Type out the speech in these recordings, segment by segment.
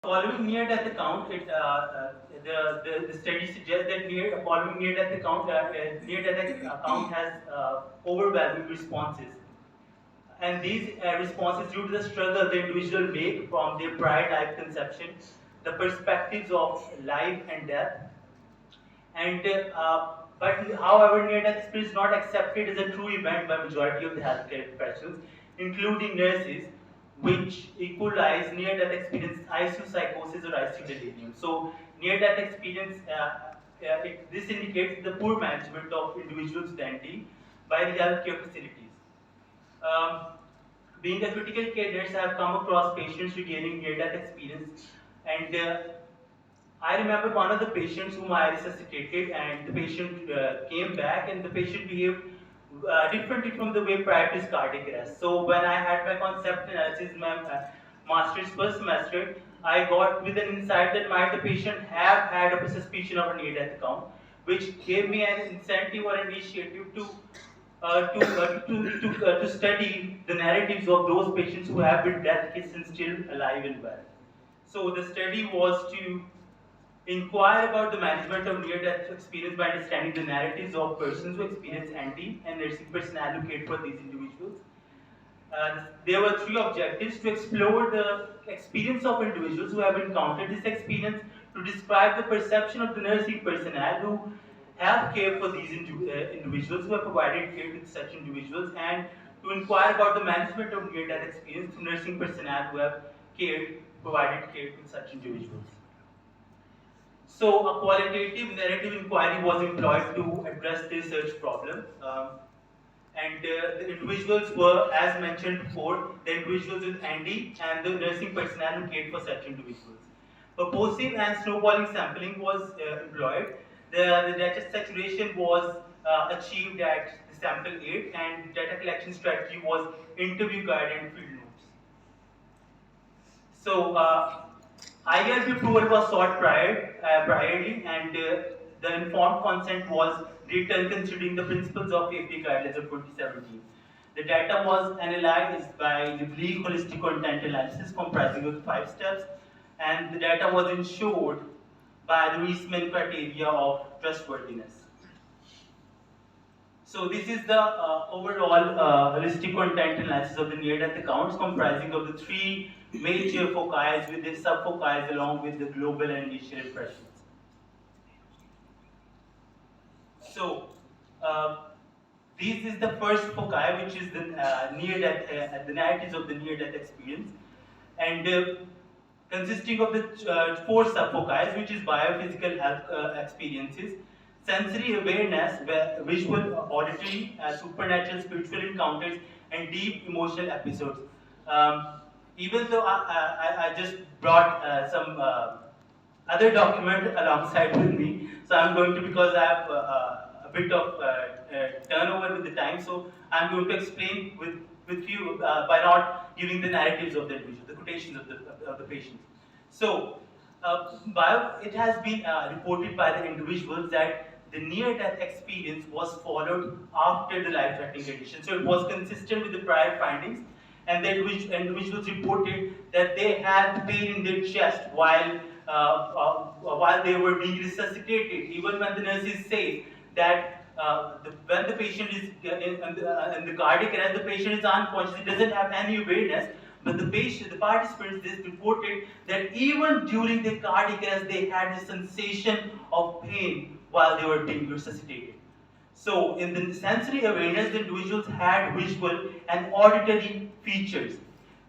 Following near-death account, the study suggests that following near-death account, near-death account has overwhelming responses, and these responses due to the struggle the individual make from their prior life conception, the perspectives of life and death, and but however, near-death experience is not accepted as a true event by majority of the healthcare professionals, including nurses, which equalize near-death experience ICU psychosis or ICU delirium. So, near-death experience, this indicates the poor management of individuals' identity by the healthcare facilities. Um, Being a critical care nurse, I have come across patients regaining near-death experience, and I remember one of the patients whom I resuscitated, and the patient came back, and the patient behaved differently from the way prior to his cardiac arrest. So when I had my concept analysis, my master's first semester, I got with an insight that might the patient have had a suspicion of a near-death account, which gave me an incentive or initiative to study the narratives of those patients who have been death kissed and still alive and well. So the study was to inquire about the management of near-death experience by understanding the narratives of persons who experience ND and nursing personnel who cared for these individuals. There were three objectives: to explore the experience of individuals who have encountered this experience, to describe the perception of the nursing personnel who have cared for these individuals, who have provided care to such individuals, and to inquire about the management of near-death experience to nursing personnel who have provided care to such individuals. So a qualitative narrative inquiry was employed to address this research problem. And the individuals were, as mentioned before, the individuals with ND and the nursing personnel who cared for such individuals. Purposive and snowballing sampling was employed. The data saturation was achieved at the sample 8, and data collection strategy was interview guide and field notes. So IRB approval was sought priorly, and the informed consent was written considering the principles of APA guidelines of 2017. The data was analyzed by the Bleak Holistic Content Analysis comprising of 5 steps, and the data was ensured by the Reisman criteria of trustworthiness. So this is the overall holistic content analysis of the near-death accounts, comprising of the 3 major foci with the sub-foci along with the global and initial impressions. So this is the first foci, which is the near-death, the narratives of the near-death experience, and consisting of the 4 sub-foci, which is biophysical health experiences, sensory awareness, visual, auditory, supernatural, spiritual encounters, and deep emotional episodes. Even though I just brought some other document alongside with me, so I'm going to, because I have a bit of turnover with the time, so I'm going to explain with you by not giving the narratives of the individual, the quotations of the patients. So, it has been reported by the individuals that the near-death experience was followed after the life-threatening condition. So it was consistent with the prior findings, and the individuals reported that they had pain in their chest while they were being resuscitated. Even when the nurses say that when the patient is in the cardiac arrest, the patient is unconscious, he doesn't have any awareness. But the participants, this reported that even during the cardiac arrest, they had the sensation of pain while they were being resuscitated. So, in the sensory awareness, the individuals had visual and auditory features.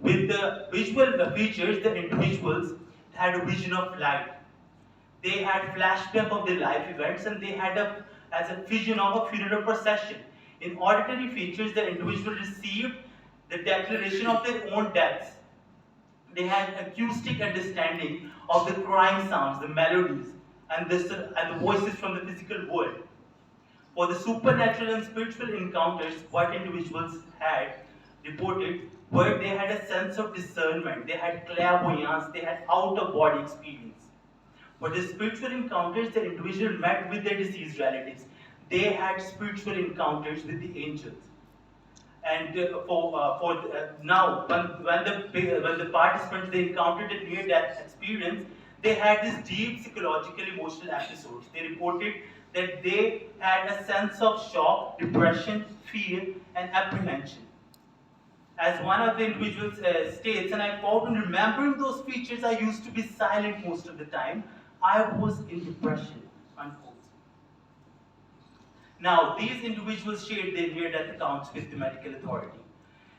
With the visual features, the individuals had a vision of light. They had flashback of their life events, and they had as a vision of a funeral procession. In auditory features, the individual received the declaration of their own deaths. They had acoustic understanding of the crying sounds, the melodies, and the voices from the physical world. For the supernatural and spiritual encounters, what individuals had reported were they had a sense of discernment, they had clairvoyance, they had out-of-body experience. For the spiritual encounters, the individual met with their deceased relatives. They had spiritual encounters with the angels. And now, when the participants they encountered a near-death experience, they had this deep psychological emotional episodes. They reported that they had a sense of shock, depression, fear, and apprehension. As one of the individuals states, and I quote, "In remembering those features, I used to be silent most of the time. I was in depression," unquote. Now, these individuals shared their near-death accounts with the medical authority,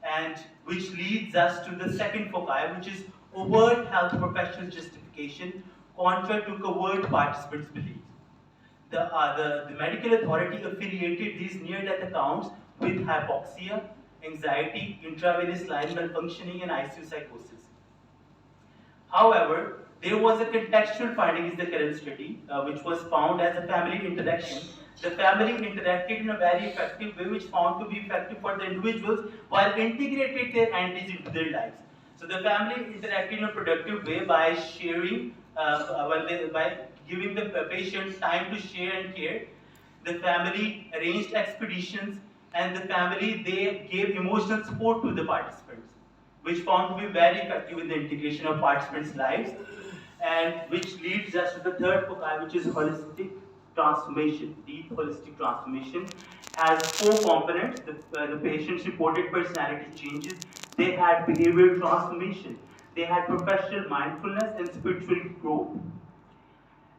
and which leads us to the second foci, which is overt health professional justification, contrary to covert participants' beliefs. The medical authority affiliated these near-death accounts with hypoxia, anxiety, intravenous line malfunctioning, and ICU psychosis. However, there was a contextual finding in the current study, which was found as a family interaction. The family interacted in a very effective way, which found to be effective for the individuals while integrated their entities into their lives. So the family interacted in a productive way by sharing, by giving the patient time to share and care. The family arranged expeditions, and the family they gave emotional support to the participants, which found to be very effective in the integration of participants' lives, and which leads us to the third foci, which is holistic transformation. Deep holistic transformation has four components. The patient's reported personality changes, they had behavioral transformation, they had professional mindfulness and spiritual growth.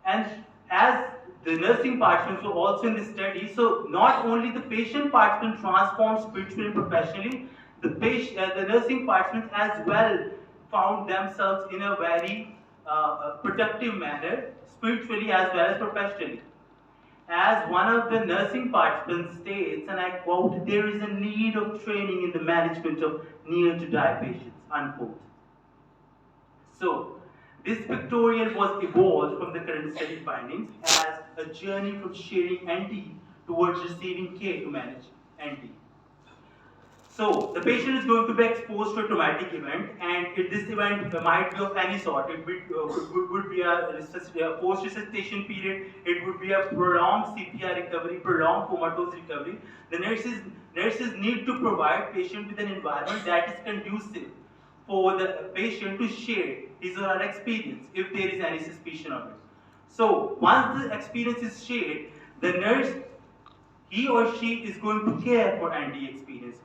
And as the nursing participants were also in the study, so not only the patient participant transformed spiritually and professionally, the nursing participants as well found themselves in a very productive manner, spiritually as well as professionally. As one of the nursing participants states, and I quote, "There is a need of training in the management of near-to-die patients," unquote. So, this pictorial was evolved from the current study findings as a journey from sharing ND towards receiving care to manage ND. So, the patient is going to be exposed to a traumatic event, and if this event might be of any sort, it would be a post-resuscitation period, it would be a prolonged CPR recovery, prolonged comatose recovery. The nurses need to provide patient with an environment that is conducive for the patient to share his or her experience if there is any suspicion of it. So, once the experience is shared, the nurse, he or she is going to care for ND experience.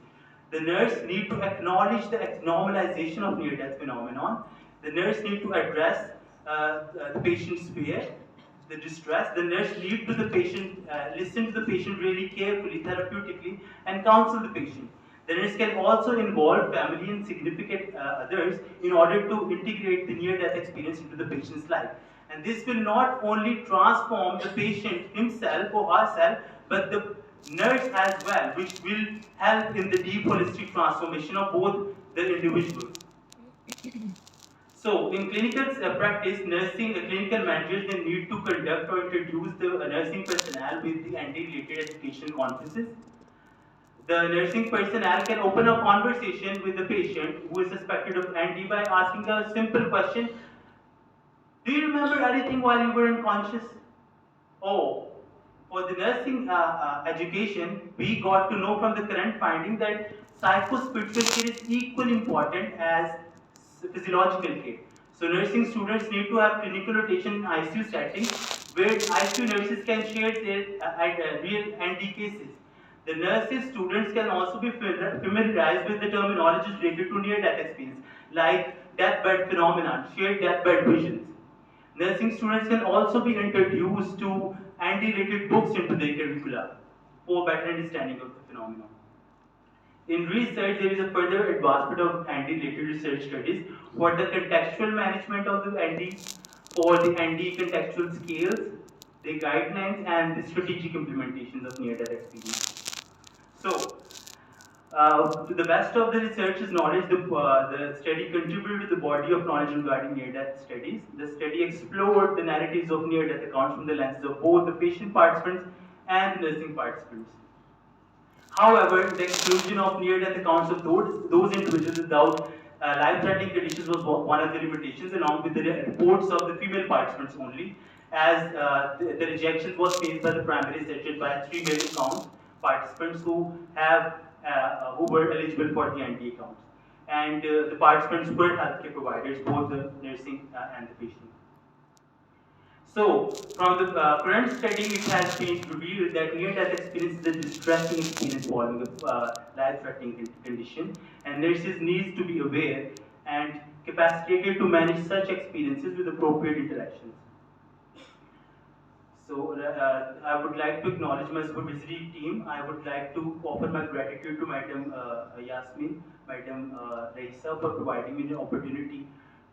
The nurse need to acknowledge the normalization of near-death phenomenon. The nurse need to address the patient's fear, the distress. The nurse need to the patient, listen to the patient really carefully, therapeutically, and counsel the patient. The nurse can also involve family and significant others in order to integrate the near-death experience into the patient's life. And this will not only transform the patient himself or herself, but the nurse as well, which will help in the deep holistic transformation of both the individuals. So, in clinical practice, clinical managers they need to conduct or introduce the nursing personnel with the ND-related education conferences. The nursing personnel can open a conversation with the patient who is suspected of ND by asking a simple question: "Do you remember anything while you were unconscious?" Oh, for the nursing education, we got to know from the current finding that psychospiritual care is equally important as physiological care. So nursing students need to have clinical rotation in ICU settings where ICU nurses can share their real ND cases. The nurses students can also be familiarized with the terminologies related to near-death experience, like deathbed phenomenon, shared deathbed visions. Nursing students can also be introduced to ND-related books into their curricula for better understanding of the phenomenon. In research, there is a further advancement of ND-related research studies for the contextual management of the ND, for the ND contextual scales, the guidelines, and the strategic implementations of near-death experience. So, to the best of the researcher's knowledge, the study contributed to the body of knowledge regarding near-death studies. The study explored the narratives of near-death accounts from the lenses of both the patient participants and the nursing participants. However, the exclusion of near-death accounts of those individuals without life-threatening conditions was one of the limitations, along with the reports of the female participants only, as the rejection was faced by the primary researcher by 3 male count participants who have who were eligible for the NT accounts. And the participants were healthcare providers, both the nursing and the patient. So, from the current study, it has been revealed that near-death experience is a distressing experience following a life-threatening condition, and nurses need to be aware and capacitated to manage such experiences with appropriate interactions. So, I would like to acknowledge my supervisory team. I would like to offer my gratitude to Madam Yasmin, Madam Raisa for providing me the opportunity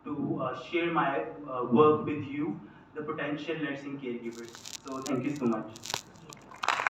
to share my work with you, the potential nursing caregivers. So, thank you so much.